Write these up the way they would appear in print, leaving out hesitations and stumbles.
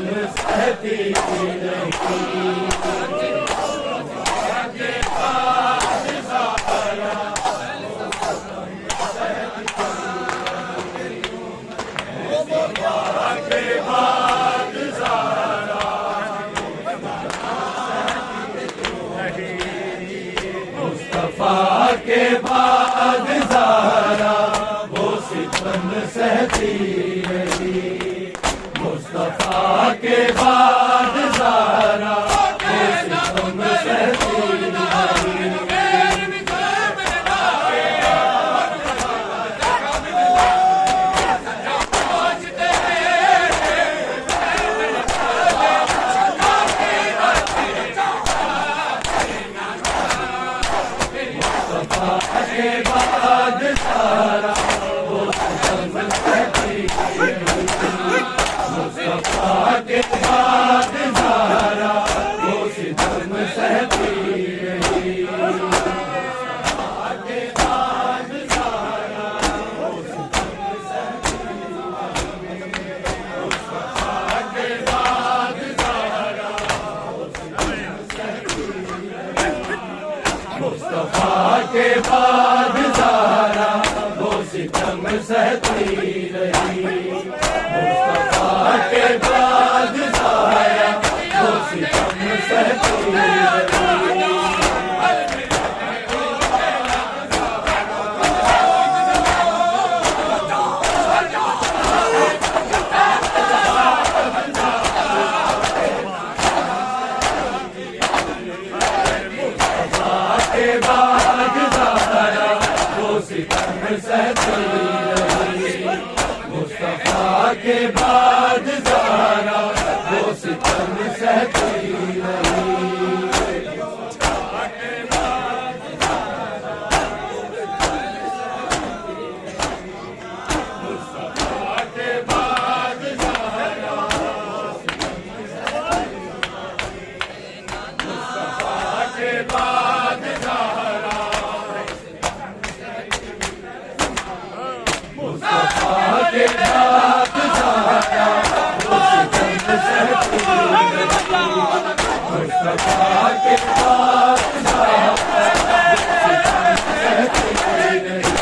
सहती मुस्तफा के बाद ज़हरा वो सितम सहती रही। मुस्तफा के बाद ज़हरा वो सितम सहती रही। के बाद सारा वो सितम सहती रही। मुस्तफा के बाद सारा वो सितम सहती रही। मुस्तफा के बाद सारा वो सितम सहती रही। मुस्तफा के बाद सारा वो सितम सहती रही। मुस्तफा के बाद ज़हरा वो सितम सहती रही। मुस्तफा के बाद ज़हरा वो सितम सहती रही। के बाद ज़हरा वो सितम सहती रही। मुस्तफा के बाद ज़हरा वो सितम सहती रही। मुस्तफा के बाद ज़हरा मुस्तफा के बाद मुस्तफा के बाद ज़हरा वो सितम सहती रही। मुस्तफा के बाद ज़हरा वो सितम सहती रही।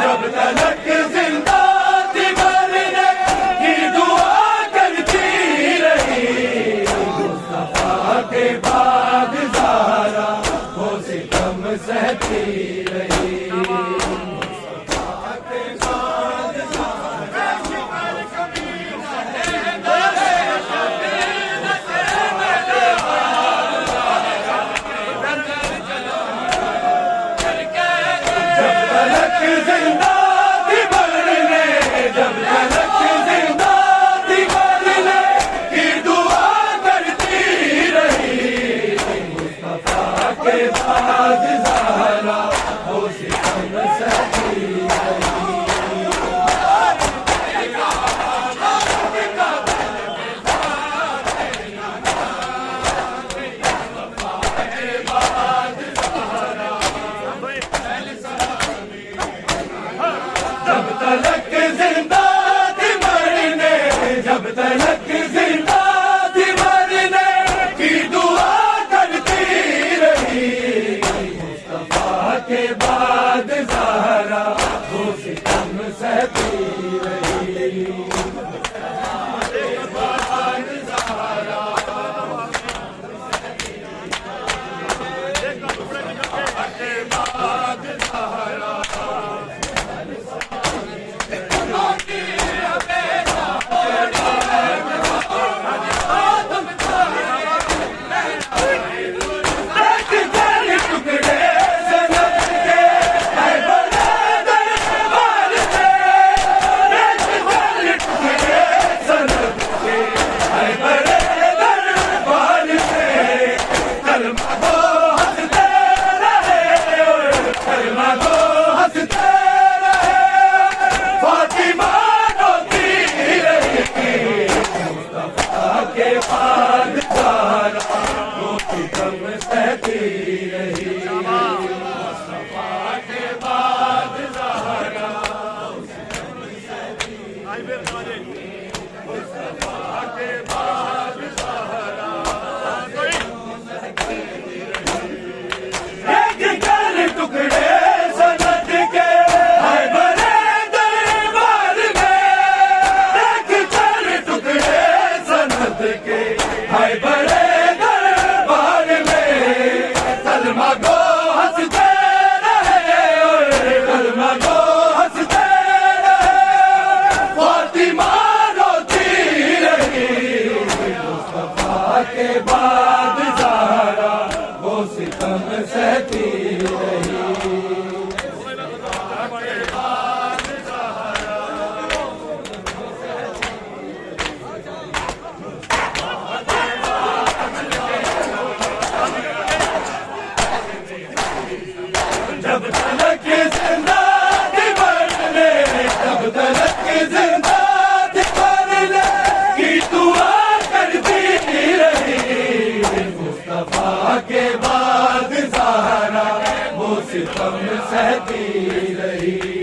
जब तलक जिंदा थी मरने की दुआ करती सहती रही।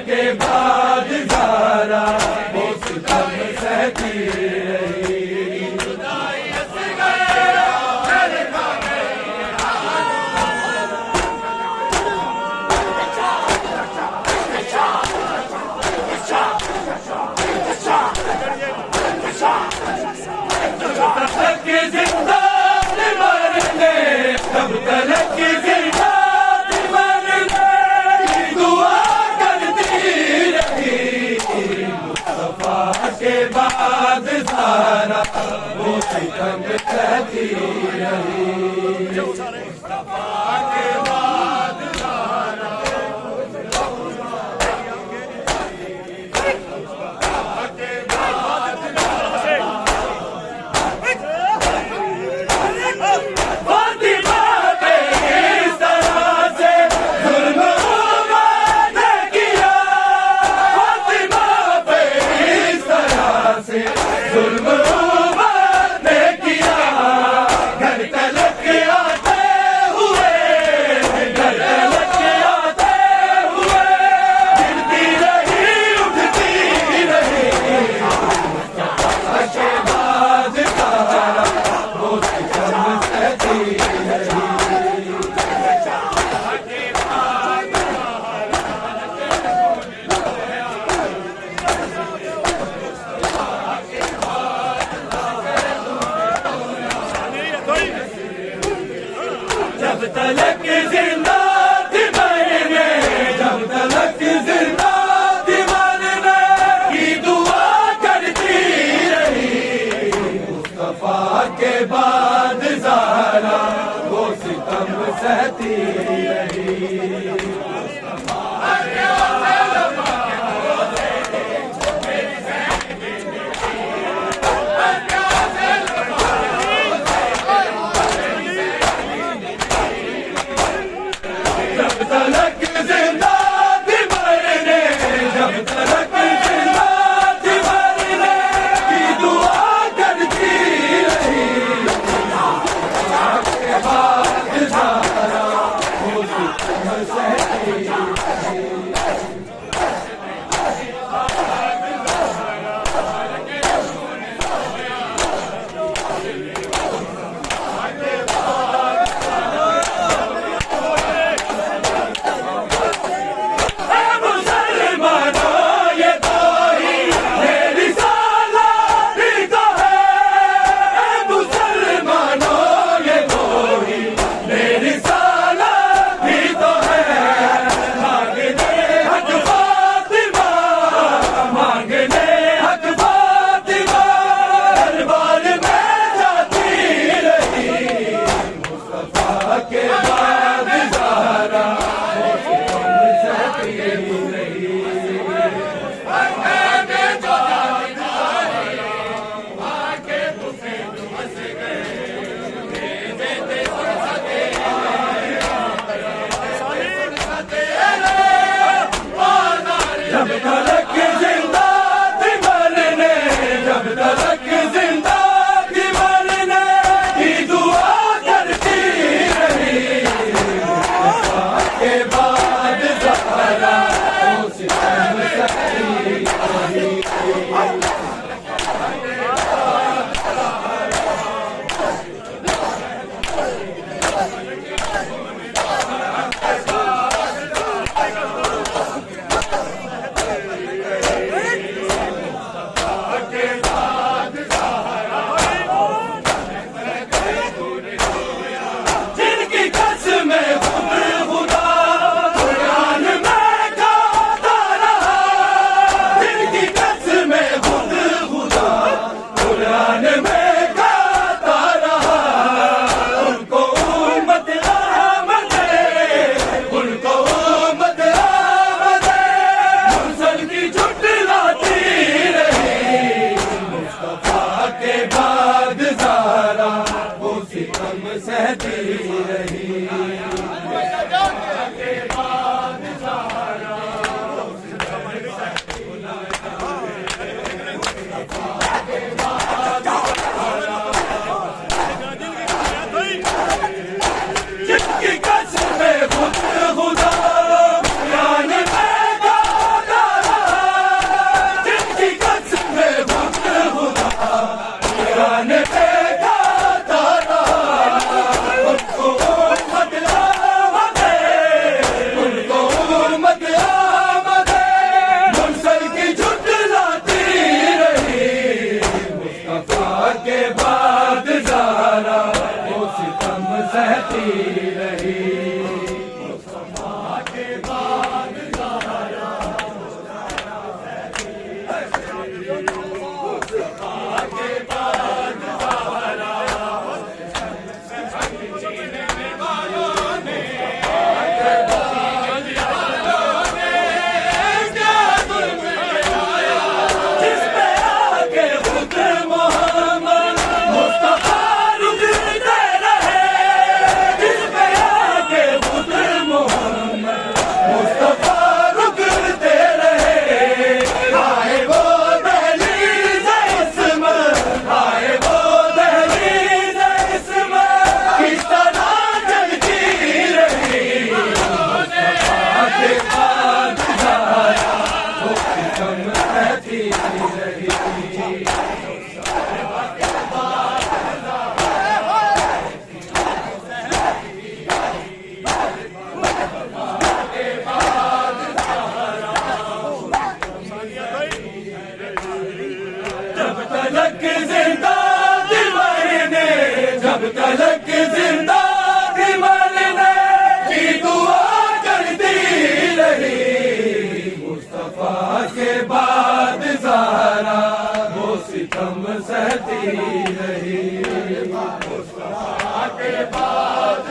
के बाद सारा वो सितम सहती रही। मुस्तफा के बाद सारा तलक जिंदा थी मरने की दुआ करती रही, मुस्तफा के बाद ज़हरा वो सितम सहती रही। सहती रही जिनकी कसम में खुद खुदा कुरान में गाता रहा, जिनकी कसम में खुद खुदा कुरान में गाता रहा, उनको उम्मत आमदे, उनको उम्मत आमदे मुरसल की झुठलाती रही, मुस्तफा के बाद ज़हरा वो सितम सहती रही, मुस्तफा के बाद ज़हरा मुस्तफा के बाद ज़हरा जिसमें आके खुद मोहम्मद मुस्तफा रुकते रहे, जिसमें आके खुद मोहम्मद मुस्तफा रुकते रहे, आए वो दहलीज़ इस्मत, आए वो दहलीज़ इस्मत किस तरह चलती रही, मुस्तफा के बाद ज़हरा वो सितम सहती रही। जब तलक जिंदा थी मरने, जब तलक जिंदा थी मरने की दुआ करती रही, मुस्तफा के बाद ज़हरा वो सितम सहती रही, मुस्तफा के बाद